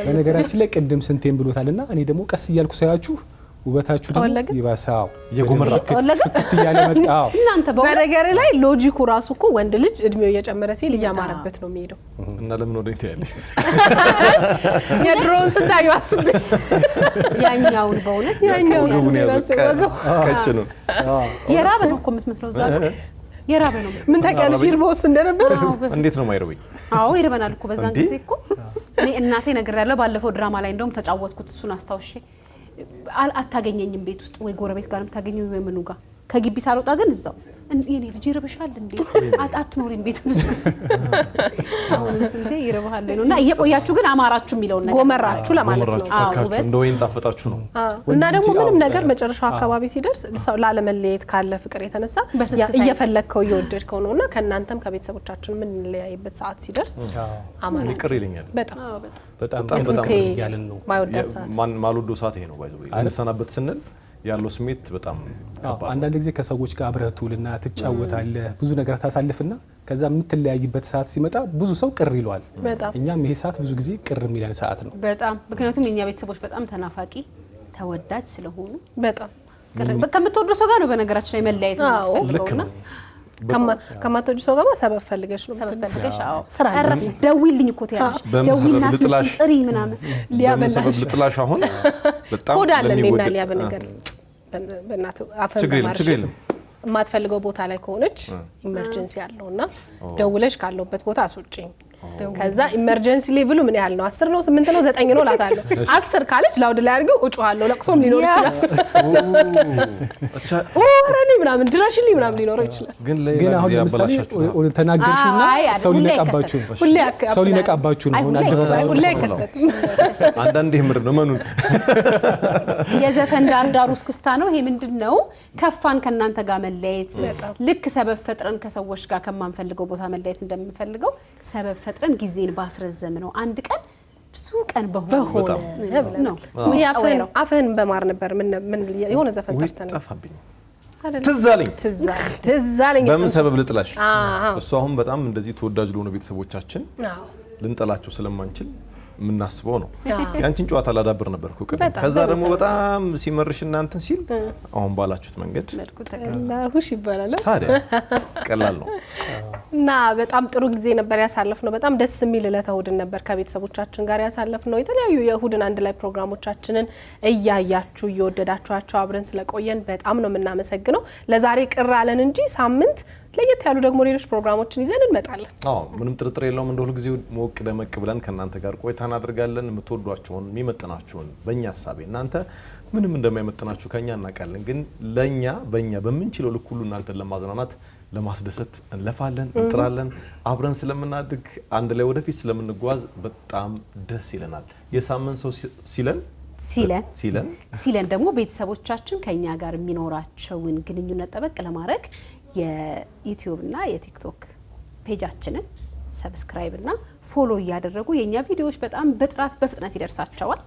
በነገራችን ላይ ቅድም ስንቴም ብሎታልና እኔ ደግሞ ቀስ እያልኩ ሳያችሁ ውበታችሁ ደግሞ ይባሳው የጎመራ ፍክት ያለ መጣው እናንተ በነገር ላይ ሎጂኩ ራሱ እኮ ወንድ ልጅ እድሜው እየጨመረ ሲል እያማረበት ነው የሚሄደው እና ለምን ወደ እንት ያለሽ የድሮን ስታዩ አስብ ያኛውን በእውነት ያኛውን ቀጭኑ የራበ ነው እኮ የምትመስለው ዛሬ የራበ ነው ምን ታውቂያለሽ ይርቦስ እንደነበር እንዴት ነው ማይረበኝ አዎ ይርበናል እኮ በዛን ጊዜ እኮ እኔ እናቴ ነግሬያለሁ ባለፈው ድራማ ላይ እንደውም ተጫወትኩት እሱን አስታውሼ አታገኘኝም ቤት ውስጥ ወይ ጎረቤት ጋርም ታገኘኝ ወይ ምኑ ጋር ከግቢ ሳልወጣ ግን እዛው የኔ ልጅ ይርብሻል እንዴ አትኖሪም ቤት ውስጥ አሁን ስንቴ ይርብሃል ነውና እየቆያችሁ ግን አማራችሁ የሚለው ነገር ጎመራችሁ ለማለት ነው ፈካችሁ እንደወይን ጣፈጣችሁ ነው እና ደግሞ ምንም ነገር መጨረሻው አካባቢ ሲደርስ ሰው ላለመለየት ካለ ፍቅር የተነሳ እየፈለከው እየወደድከው ነውና ከናንተም ከቤተሰቦቻችን ምን ለያይበት ሰዓት ሲደርስ አማራ ይቅር ይለኛል በጣም ያለን ነው ማልወዶ ሰዓት ይሄ ነው ባይዘው ለሰናበት ስንል ያለው ስሜት በጣም አንዳንድ ጊዜ ከሰዎች ጋር አብረህ ትውልና ትጫወታለህ ብዙ ነገር ታሳልፍና ከዛ የምትለያይበት ሰዓት ሲመጣ ብዙ ሰው ቅር ይሏል እኛም ይሄ ሰዓት ብዙ ጊዜ ቅር የሚለን ሰዓት ነው በጣም ምክንያቱም የኛ ቤተሰቦች በጣም ተናፋቂ ተወዳጅ ስለሆኑ በጣም ከምትወዱ ሰው ጋር ነው በነገራችን ላይ መለያየት ነው ከማትወጂ ሰው ጋር ሰበብ ፈልገሽ ነው አዎ ደውይልኝ እኮ ትያለሽ ደውይና ስልሽ ጥሪ ምናምን ሊያመና ሰበብ ልጥላሽ አሁን በጣም ኮዳለና ሊያ በነገር በእናት ችግር የለም የማትፈልገው ቦታ ላይ ከሆነች ኢመርጀንሲ ያለውና ደውለሽ ካለውበት ቦታ አስወጪኝ ከዛ ኢመርጀንሲ ሌቭሉ ምን ያህል ነው 10 ነው 8 ነው 9 ነው ላታለሁ 10 ካለች ላውድ ላይ አድርገው እጮሃለሁ ለቅሶም ሊኖር ይችላል ወራኔ ምናምን ድራሽልኝ ምናምን ሊኖር ይችላል ግን አሁን ለምሳሌ ተናገርሽና ሰው ሊነቃባችሁ ነው አሁን አደባባይ ሁሌ ከሰት አንዳንዴ ምር ነው ማኑን የዘፈን ዳርዳሩ እስክስታ ነው ይሄ ምንድነው ከፋን ከናንተ ጋር መለየት ልክ ሰበብ ፈጥረን ከሰዎች ጋር ከማንፈልገው ቦታ መለየት እንደምንፈልገው ሰበብ ፈጥረን ጊዜን ባስረዘም ነው አንድ ቀን ብዙ ቀን በሆነ ነው አፈን በማር ነበር ምን የሆነ ዘፈን ተርተን ጠፋብኝ ትዛለኝ በምን ሰበብ ልጥላሽ እሱ አሁን በጣም እንደዚህ ተወዳጅ ለሆነ ቤተሰቦቻችን ልንጠላቸው ስለማንችል ምናስበው ነው ያንቺን ጨዋታ ላዳብር ነበርኩ ከዛ ደግሞ በጣም ሲመርሽ እናንተን ሲል አሁን ባላችሁት መንገድ አላሁሽ ይባላል ታዲያ ቀላል ነው እና በጣም ጥሩ ጊዜ ነበር ያሳለፍነው በጣም ደስ የሚል ለተውድን ነበር ከቤተሰቦቻችን ጋር ያሳለፍነው የተለያዩ የሁድን አንድ ላይ ፕሮግራሞቻችንን እያያችሁ እየወደዳችኋቸው አብረን ስለቆየን በጣም ነው የምናመሰግነው ለዛሬ ቅር አለን እንጂ ሳምንት ለየት ያሉ ደግሞ ሌሎች ፕሮግራሞችን ይዘን እንመጣለን ምንም ጥርጥር የለውም እንደው ሁሉ ጊዜ ሞቅ ደመቅ ብለን ከናንተ ጋር ቆይታ እናደርጋለን የምትወዷቸውን የሚመጥናቸውን በእኛ ሐሳቤ እናንተ ምንም እንደማይመጥናችሁ ከኛ እናቃለን ግን ለኛ በእኛ በመንችለው ልክ ሁሉ እናንተን ለማዝናናት ለማስደሰት እንለፋለን እንጥራለን አብረን ስለምናድግ አንድ ላይ ወደፊት ስለምንጓዝ በጣም ደስ ይለናል የሳምንት ሰው ሲለን ደግሞ ቤተሰቦቻችን ከኛ ጋር የሚኖራቸውን ግንኙነት ጠበቅ ለማድረግ የዩቲዩብ እና የቲክቶክ ፔጃችንን ሰብስክራይብ እና ፎሎ ያደረጉ የኛ ቪዲዮዎች በጣም በጥራት በፍጥነት ይደርሳቸዋል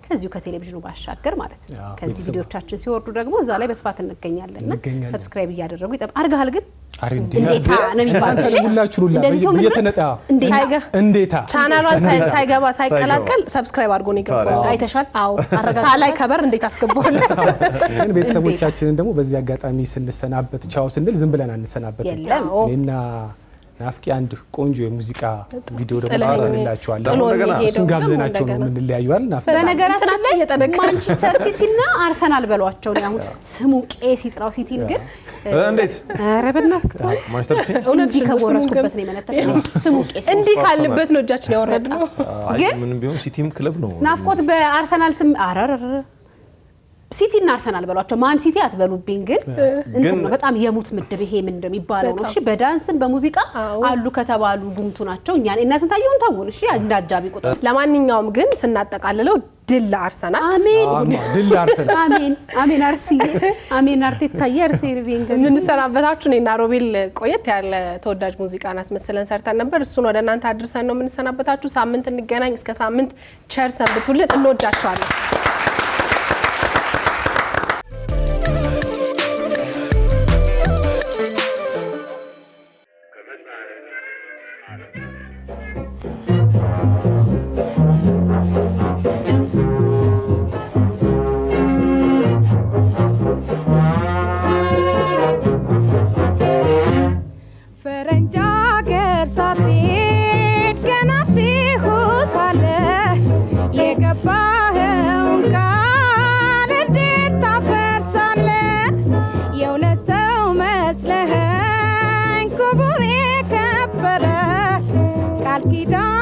ከዚሁ ከቴሌቪዥኑ ባሻገር ማለት ነው ከዚህ ቪዲዮቻችን ሲወርዱ ደግሞ እዛ ላይ በስፋት እንገኛለንና ሰብስክራይብ ያደረጉ አርጋሃል ግን እንዴታ ነው የሚባለው ሁላችሁ በየተነጣ እንዴታ ቻናሏን ሳይገባ ሳይቀላቀል ሰብስክራይብ አድርጎ ነው ይገባው አይተሻል አዎ ሳላይ ከበር እንዴት አስገባዋል ግን ቤተሰቦቻችንን ደግሞ በዚህ አጋጣሚ ስንሰናበት ቻው ስንል ዝም ብለን አንሰናበት እኔና ናፍቂ አንድ ቆንጆ የሙዚቃ ቪዲዮ ደግሞ ሰራንላችኋለን እሱን ጋብዘናቸው ነው የምንለያዩዋል ናፍቂ በነገራችን ላይ ማንቸስተር ሲቲ እና አርሰናል በሏቸው ነው አሁን ስሙ ቄስ ይጥራው ሲቲን ግን እንዴት ኧረ በእናትህ ማንቸስተር ሲቲ እውነት ከወረስኩበት ነው የመነጠቀው ስሙ ቄስ እንዲህ ካልበት ነው እጃችን ያወረድነው ግን ምንም ቢሆን ሲቲም ክለብ ነው ናፍቆት በአርሰናል ስም አረረረ ሲቲ እና አርሰናል በሏቸው ማን ሲቲ አትበሉብኝ ግን እንትን ነው በጣም የሙት ምድብ ይሄ ምን እንደሚባለው ነው እሺ በዳንስም በሙዚቃ አሉ ከተባሉ ጉምቱ ናቸው እኛን እና ስንታየውን ታውን እሺ እንዳጃቢ ቁጥር ለማንኛውም ግን ስናጠቃልለው ድል አርሰናል አሜን ድል አርሰናል አሜን አርሲ አሜን አርቴታ የርሲ ሪቪንግ ምን ሰናበታችሁ ነውና ሮቤል ቆየት ያለ ተወዳጅ ሙዚቃን አስመስለን ሰርተን ነበር እሱን ወደ እናንተ አድርሰን ነው ምን ሰናበታችሁ ሳምንት እንገናኝ እስከ ሳምንት ቸር ሰንብቱልን እንወዳችኋለን ፈረንጅ አገር ሳትሄድ ገና ትሆሳለህ የገባኸውን ቃል እንዴት ታፈርሳለህ የእውነት ሰው መስለኸኝ ክቡር የከበረ ቃል ኪዳን